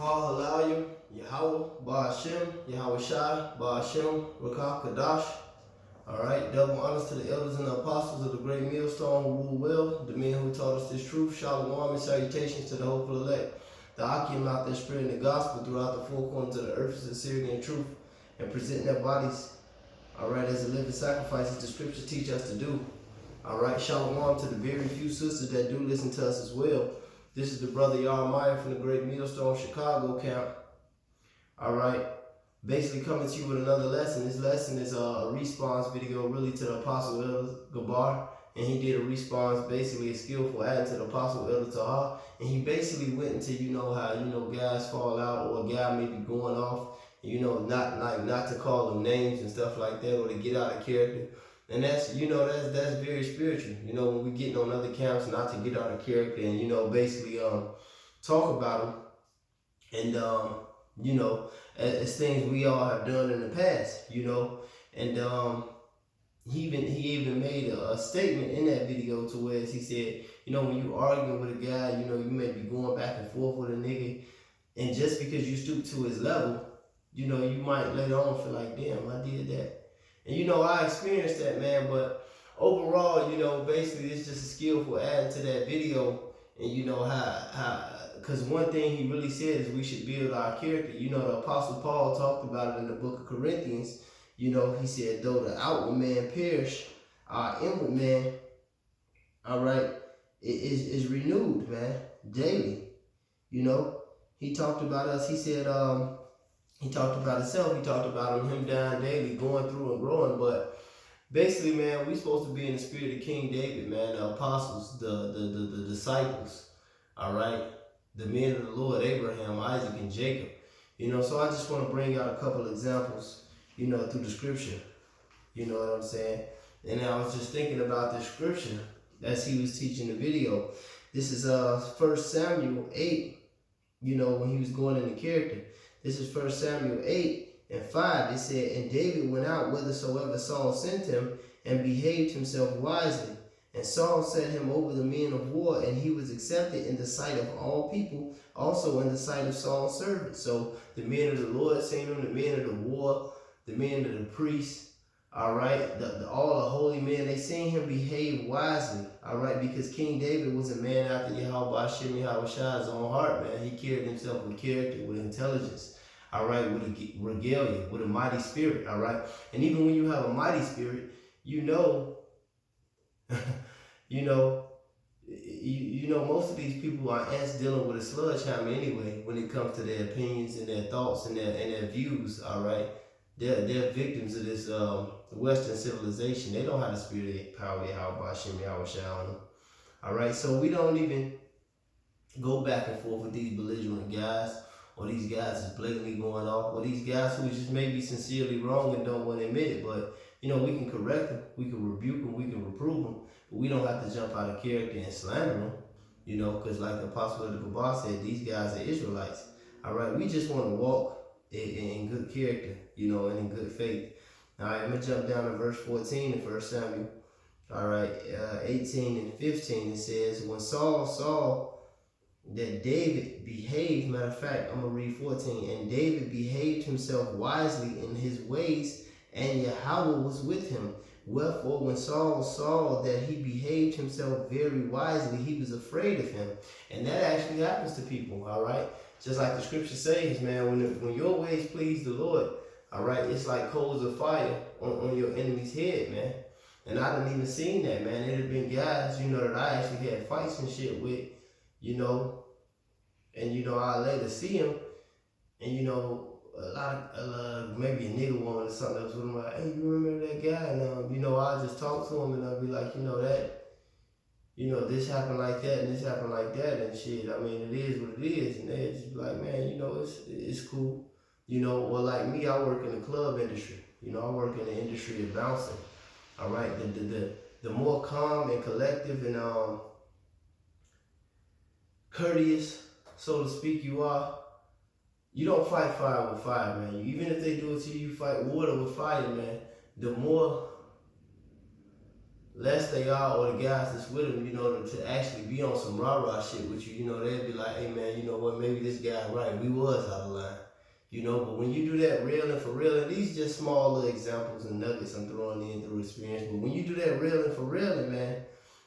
Bahal Halayim, Yahweh, Ba'ashem, Yahweh Shai, Ba'ashem, Rakah Kadash. Alright, double honors to the elders and the apostles of the great millstone who rule well, the men who taught us this truth. Shalom and salutations to the hopeful elect, the Akim out there spreading the gospel throughout the four corners of the earth is sincerity and truth, and presenting their bodies, alright, as a living sacrifice as the scriptures teach us to do. Alright, shalom to the very few sisters that do listen to us as well. This is the brother Yarmaya from the Great Millstone Chicago camp. Alright, basically coming to you with another lesson. This lesson is a response video really to the Apostle Elder Gabar. And he did a response, basically a skillful add to the Apostle Elder Tahar. And he basically went into, how, guys fall out or a guy may be going off, not to call them names and stuff like that or to get out of character. And that's very spiritual. When we getting on other camps, not to get out of character and, basically talk about them. And, as things we all have done in the past, And he even made a statement in that video to where he said, when you arguing with a guy, you may be going back and forth with a nigga. And just because you stoop to his level, you might later on feel like, damn, I did that. And I experienced that, man, but overall, basically it's just a skillful add to that video. And how because one thing he really said is we should build our character. The Apostle Paul talked about it in the book of Corinthians. He said, though the outward man perish, our inward man, alright, is renewed, man, daily. He talked about us, he said, he talked about himself. He talked about him dying daily, going through and growing. But basically, man, we supposed to be in the spirit of King David, man. The apostles, the disciples, all right, the men of the Lord, Abraham, Isaac, and Jacob. So I just want to bring out a couple of examples, through the scripture. You know what I'm saying? And I was just thinking about the scripture as he was teaching the video. This is 1 Samuel 8. When he was going into character. This is 1 Samuel 8 and 5. It said, and David went out whithersoever Saul sent him, and behaved himself wisely. And Saul set him over the men of war, and he was accepted in the sight of all people, also in the sight of Saul's servants. So the men of the Lord seen him, the men of the war, the men of the priests, all right, all the holy men, they seen him behave wisely, all right, because King David was a man after Yahweh Shai's own heart, man. He carried himself with character, with intelligence, all right, with a regalia, with a mighty spirit, all right. And even when you have a mighty spirit, most of these people are ants dealing with a sledgehammer anyway when it comes to their opinions and their thoughts and their views, all right. They're victims of this Western civilization. They don't have the spirit of power, Yahweh Shai on them. All right, so we don't even go back and forth with these belligerent guys, or these guys is blatantly going off, or these guys who just may be sincerely wrong and don't want to admit it. But we can correct them, we can rebuke them, we can reprove them, but we don't have to jump out of character and slander them. Because like the Apostle of the Gabar said, these guys are Israelites. All right, we just want to walk in good character, and in good faith. All right, I'm going to jump down to verse 14 in 1 Samuel. All right, 18 and 15, it says, when Saul saw that David behaved, matter of fact, I'm going to read 14, and David behaved himself wisely in his ways, and Yahweh was with him. Wherefore, when Saul saw that he behaved himself very wisely, he was afraid of him. And that actually happens to people, all right? Just like the scripture says, man, when your ways please the Lord, all right, it's like coals of fire on your enemy's head, man. And I didn't even seen that, man. There have been guys, that I actually had fights and shit with, and, I later see them, and, a lot of, maybe a nigga woman or something else with him, like, hey, you remember that guy? And, I just talk to him, and I'll be like, this happened like that, and this happened like that, and shit. I mean, it is what it is, and they just be like, man, it's cool. Or like me, I work in the club industry. I work in the industry of bouncing. All right, the more calm and collective and courteous, so to speak, you are, you don't fight fire with fire, man. Even if they do it to you, you fight water with fire, man. The more lest they are, or the guys that's with them, to actually be on some rah-rah shit with you, they'd be like, hey man, you know what, maybe this guy right, we was out of line. But when you do that real and for real, and these just small little examples and nuggets I'm throwing in through experience, but when you do that real and for real, man,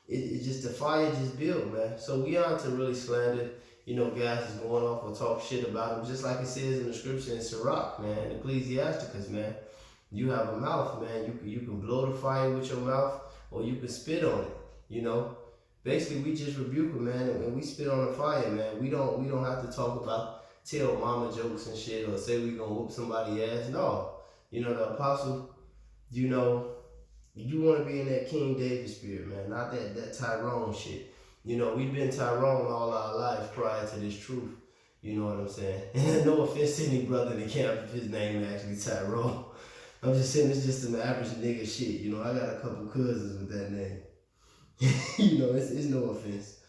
it just, the fire just built, man. So we aren't to really slander, guys is going off or talk shit about them, just like it says in the scripture in Sirach, man, Ecclesiasticus, man. You have a mouth, man. You can blow the fire with your mouth, or you can spit on it. Basically, we just rebuke it, man, and we spit on the fire, man. We don't have to talk about, tell mama jokes and shit, or say we gonna whoop somebody's ass. No, the apostle, you want to be in that King David spirit, man, not that Tyrone shit. We've been Tyrone all our lives prior to this truth. You know what I'm saying? And no offense to any brother in the camp if his name is actually Tyrone. I'm just saying it's just an average nigga shit. I got a couple cousins with that name. It's no offense.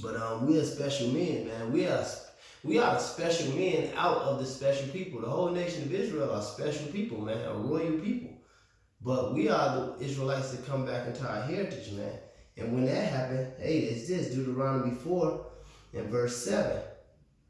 But we are special men, man. We are the special men out of the special people. The whole nation of Israel are special people, man, a royal people. But we are the Israelites that come back into our heritage, man. And when that happened, hey, it's this, Deuteronomy 4 and verse 7.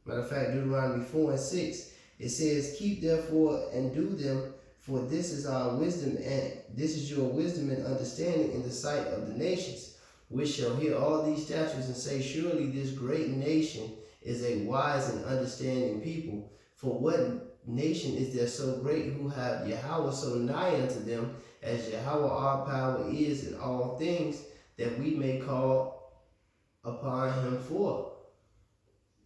Matter of fact, Deuteronomy 4 and 6. It says, keep therefore and do them, for this is our wisdom, and this is your wisdom and understanding in the sight of the nations, which shall hear all these statutes and say, surely this great nation is a wise and understanding people. For what nation is there so great who have Yahweh so nigh unto them, as Yahweh our power is in all things, that we may call upon him for?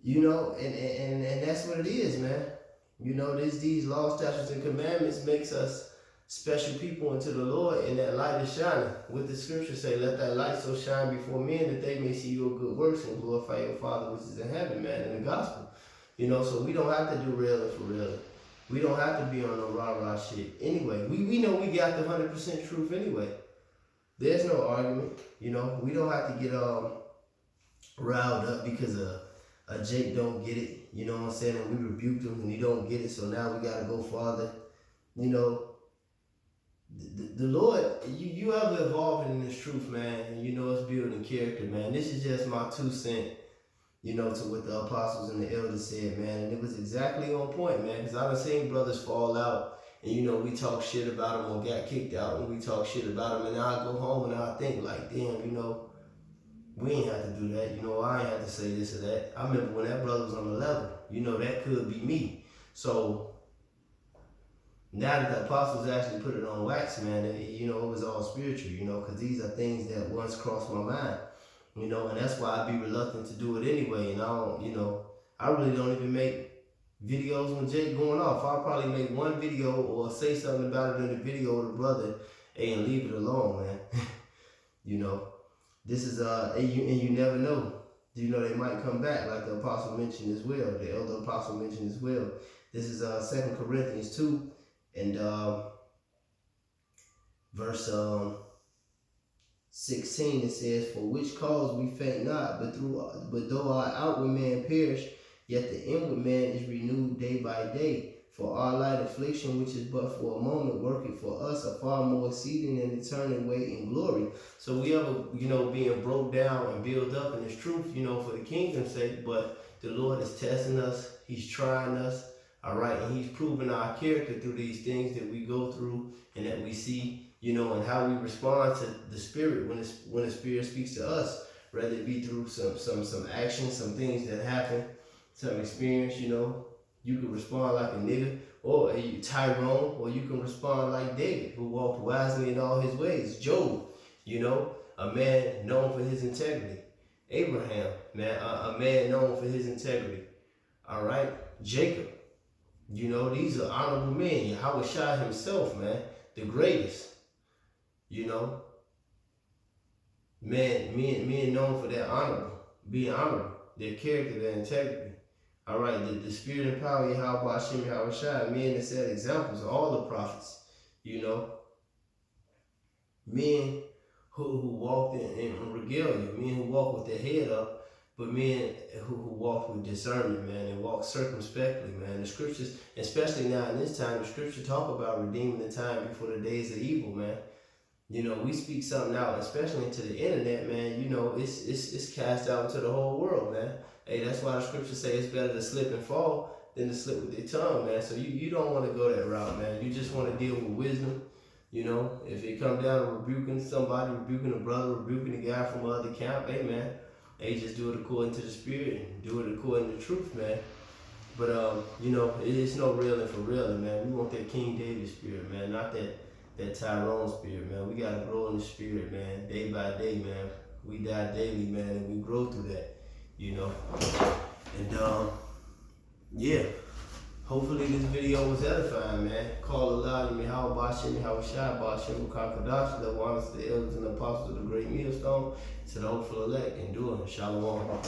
And that's what it is, man. These laws, statutes, and commandments makes us special people unto the Lord, and that light is shining. What the scripture say, let that light so shine before men that they may see your good works and glorify your Father which is in heaven, man, in the gospel. So we don't have to do real and for real. We don't have to be on no rah-rah shit. Anyway, we know we got the 100% truth anyway. There's no argument. We don't have to get riled up because Jake don't get it. You know what I'm saying? And we rebuked him and he don't get it, so now we got to go farther. The Lord, you ever evolving in this truth, man, and it's building character, man. This is just my 2 cents, to what the apostles and the elders said, man. And it was exactly on point, man, because I done seen brothers fall out and, we talk shit about them or got kicked out and we talk shit about them, and I go home and I think like, damn, we ain't have to do that. I ain't have to say this or that. I remember when that brother was on the level, that could be me. So now that the apostles actually put it on wax, man, it was all spiritual, because these are things that once crossed my mind, and that's why I'd be reluctant to do it anyway. And I really don't even make videos when Jake going off. I'll probably make one video or say something about it in the video with a brother and leave it alone, man. This is, and you never know. They might come back, like the apostle mentioned as well, the elder apostle mentioned as well. This is 2 Corinthians 2 and verse 16. It says, for which cause we faint not, but though our outward man perish, yet the inward man is renewed day by day. For our light affliction, which is but for a moment, working for us a far more exceeding and eternal weight in glory. So we ever, being broke down and built up in this truth, for the kingdom's sake, but the Lord is testing us. He's trying us, all right? And he's proving our character through these things that we go through and that we see, and how we respond to the Spirit when the Spirit speaks to us, whether it be through some action, some things that happen, some experience, You can respond like a nigga, or a Tyrone, or you can respond like David, who walked wisely in all his ways. Job, a man known for his integrity. Abraham, man, a man known for his integrity. All right? Jacob, these are honorable men. Yahweh himself, man, the greatest. Men known for their honor, being honorable, their character, their integrity. All right, the spirit and power of Yahweh Hashem Yahweh Shai, men that set examples, all the prophets, men who walked in regalia, men who walked with their head up, but men who walked with discernment, man, and walked circumspectly, man. The scriptures, especially now in this time, the scripture talk about redeeming the time before the days of evil, man. You know, we speak something out, especially into the internet, man. You know, it's cast out into the whole world, man. Hey, that's why the scriptures say it's better to slip and fall than to slip with their tongue, man. So you don't want to go that route, man. You just want to deal with wisdom. You know, if it come down to rebuking somebody, rebuking a brother, rebuking a guy from another camp, hey, man, hey, just do it according to the spirit and do it according to the truth, man. But you know, it's no real for real, man. We want that King David spirit, man, not that Tyrone spirit, man. We gotta grow in the spirit, man, day by day, man. We die daily, man, and we grow through that, you know. And yeah. Hopefully this video was edifying, man. Call aloud, you may how Bashim, how Shai, Bashim, Kakadash, the honors to the elders and the apostles of the great millstone, to the hopeful elect, and do it. Shalom.